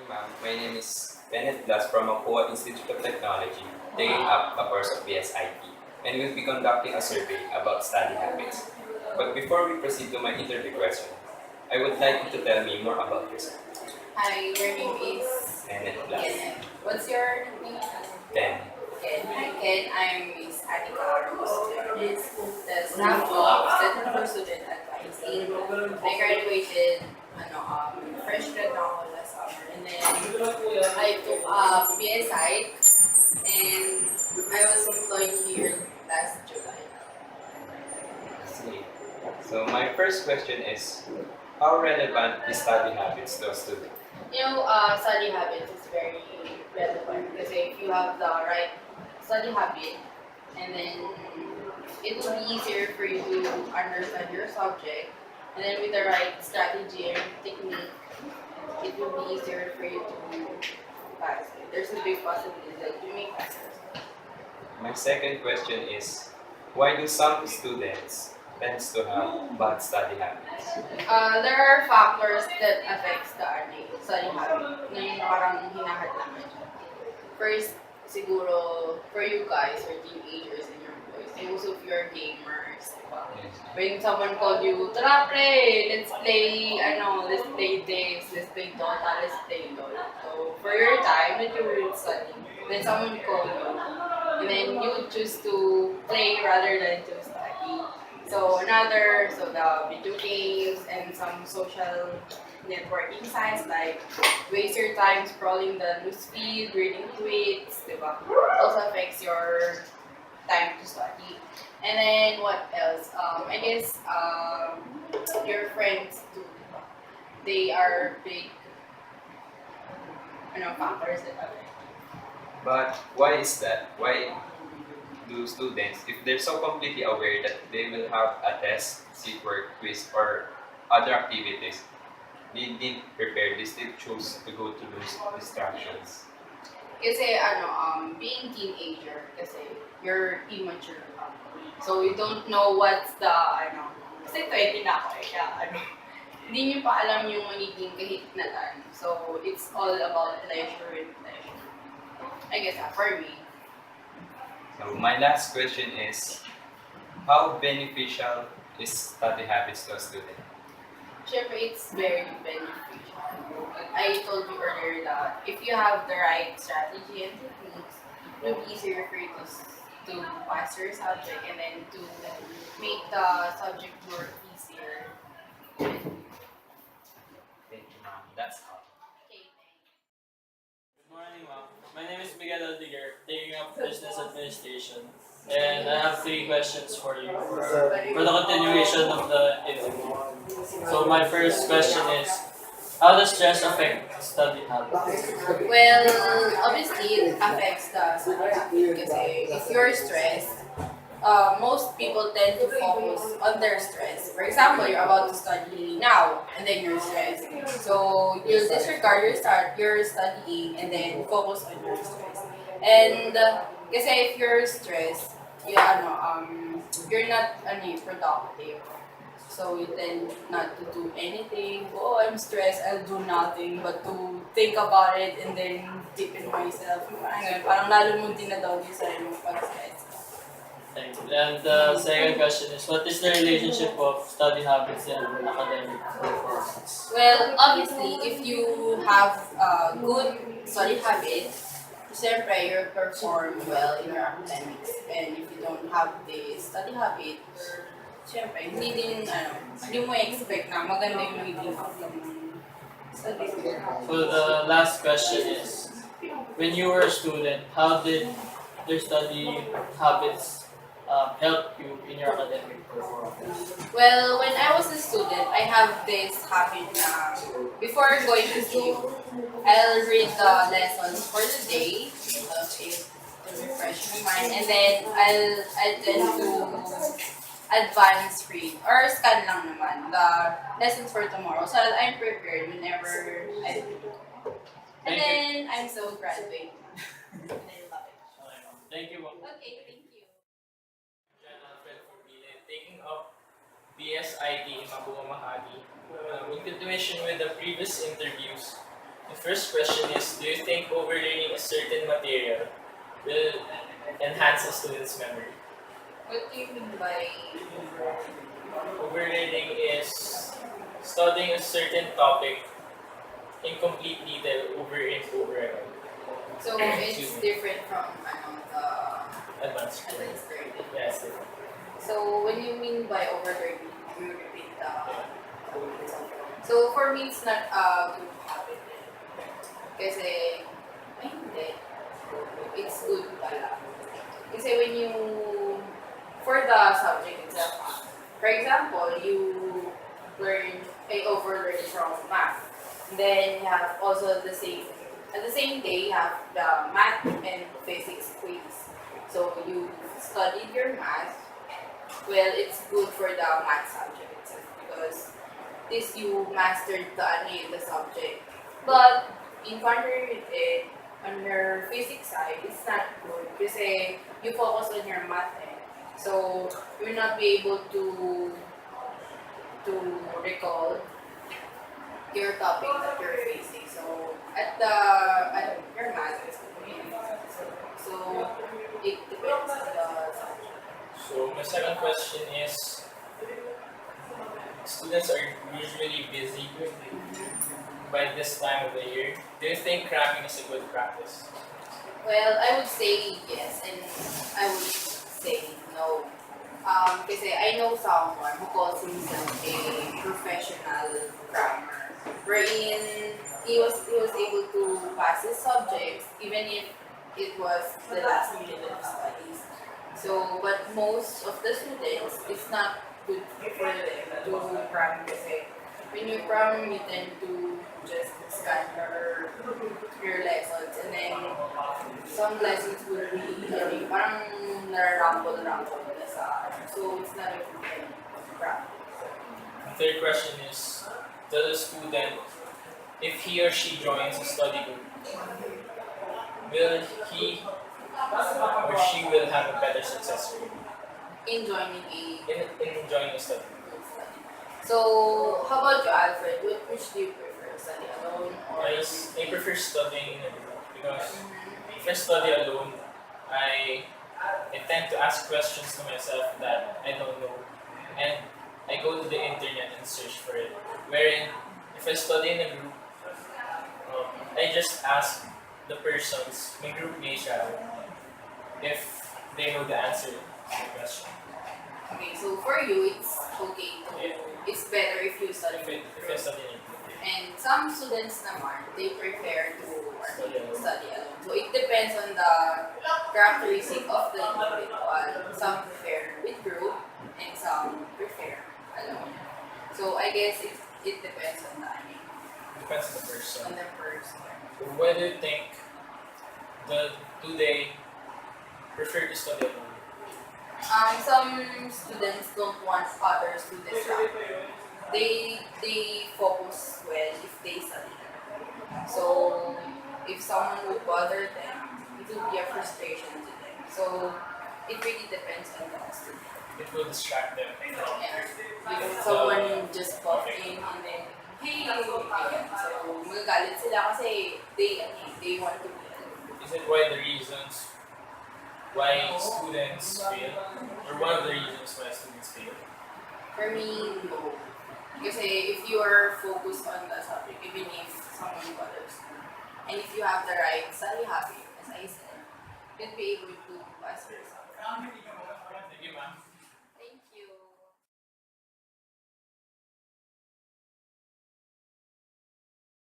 ma'am. My name is Bennett Blas from Mapua Institute of Technology, taking up a course of BSIT, and we'll be conducting a survey about study habits. But before we proceed to my interview question, I would like you to tell me more about yourself. Hi, your name is Bennett Blas. Ken. What's your name? Then, Ken. Hi, Ken. I'm Miss Anika Ramos. Is the staff of Center for Student Advising. I graduated, fresh grad na ako last summer. And then, I took BSI and I was employed here last July. see. So my first question is, how relevant is study habits to a student? Study habits is very relevant kasi if you have the right study habit, and then it will be easier for you to understand your subject, and then with the right strategy and technique, it will be easier for you to pass. There's a big possibility that you may pass it. My second question is, why do some students tends to have bad study habits? There are factors that affects the study habit na yung parang hinahadlangan siya. First, siguro, for you guys or teenagers and your boys, most of you are gamers, diba? When someone called you, tara pre, let's play this, let's play Dota, let's play LOL. So, for your time that you will study, then someone called you, and then you would choose to play rather than to study. So, the video games and some social networking sites like waste your time scrolling the newsfeed, reading tweets, diba? Also affects your time to study. And then what else? I guess your friends too. Diba? They are big, factors that affect. But why is that? Why do students, if they're so completely aware that they will have a test, seat work, quiz, or other activities, they didn't prepare this, they choose to go to those distractions? Kasi being teenager, kasi you're immature pa. So you don't know what's the, kasi 20 na ako kaya hindi niyo pa alam yung magiging kahitnatan. So it's all about pleasure and pleasure. I guess for me. So my last question is, how beneficial is study habits to a student? Siyempre, it's very beneficial. Like I told you earlier that if you have the right strategy and techniques, it will be easier for you to pass your subject and then to make the subject more easier. Thank you, ma'am. That's all. Okay, thanks. Good morning, ma'am. My name is Miguel Aldiger, taking up business administration. And I have three questions for you for the continuation of the interview. So my first question is, how does stress affect study habits? Well, obviously, it affects the study habit kasi if you're stressed, most people tend to focus on their stress. For example, you're about to study now, and then you're stressed. So you'll disregard your studying and then focus on your stress. And kasi if you're stressed, you're not productive. So you tend not to do anything. Oh, I'm stressed, I'll do nothing but to think about it and then deep in myself. Parang lalo mong dinadaw yung sarili mo pag-stress. Thank you. And the second question is, what is the relationship of study habits and academic performance? Well, obviously, if you have a good study habit, siyempre, you'll perform well in your academics. And if you don't have the study habit, siyempre, hindi mo expect na maganda yung magiging outcome ng study. So the last question is, when you were a student, how did your study habits help you in your academic performance? Well, when I was a student, I have this habit na before going to sleep, I'll read the lessons for the day, to refresh my mind, and then I'll tend to advance read or scan lang naman the lessons for tomorrow so that I'm prepared whenever I do. And Thank then I'm so graduate. And I love it. Okay, ma'am. Thank you, ma'am. Okay, thank you. John Alfred Formile, taking up BSID in Mabua Mahagi. In continuation with the previous interviews, The first question is, do you think overlearning a certain material will enhance a student's memory? What do you mean by Overlearning is studying a certain topic in complete detail over and over again. so it's different from the Advanced learning. advanced learning? Yes. So when you mean by overlearning, you repeat the so for me it's not a good habit. Kasi ay hindi. It's good pala. Kasi when you for the subject itself, for example, you overlearn from math. Then you have also the same at the same day you have the math and physics quiz. So you studied your math. Well, it's good for the math subject itself because this you mastered the subject. But in contrary with it, on your physics side, it's not good kasi you focus on your math so you'll not be able to recall your topic that you're facing. So at your math is so it depends on the subject. So my second question is, students are usually busy by this time of the year. Do you think cramming is a good practice? Well, I would say yes, and I would say no. Kasi I know someone who calls himself a professional crammer, wherein he was able to pass his subjects even if it was the last minute of studies. So, but most of the students, it's not good for them to cram kasi when you cram, you tend to just scan your lessons and then some lessons would be parang nararumble na sa so it's not a good thing to cram. The third question is, does a student, if he or she joins a study group, will he or she will have a better success rate In joining in joining a study group? group study. So, how about you, Alfred? Which do you prefer? Study alone or I prefer studying in a group because if I study alone, I tend to ask questions to myself that I don't know, and I go to the internet and search for it. Wherein, if I study in a group, I just ask the persons, my group mates rather, if they know the answer to the question. Okay, so for you, it's okay to, Yeah. it's better if you study If I study in a group. And some students naman, they prefer to Study alone. study alone. So it depends on the characteristic of the individual. Some prefer with group and some prefer alone. So I guess it depends on Depends on the person. the person. So why do you think do they prefer to study alone? Some students don't want others to distract. They focus well if they study. So if someone would bother them, it would be a frustration to them. So it really depends on the student. It will distract them from And if someone just popped in and then, hey, ganyan. So magagalit sila kasi they want to be alone. Is it why the reasons why students fail? Or one of the reasons why students fail? For me, no. Kasi if you are focused on the subject, even if someone bothers you, and if you have the right study habit, as I said, you'll be able to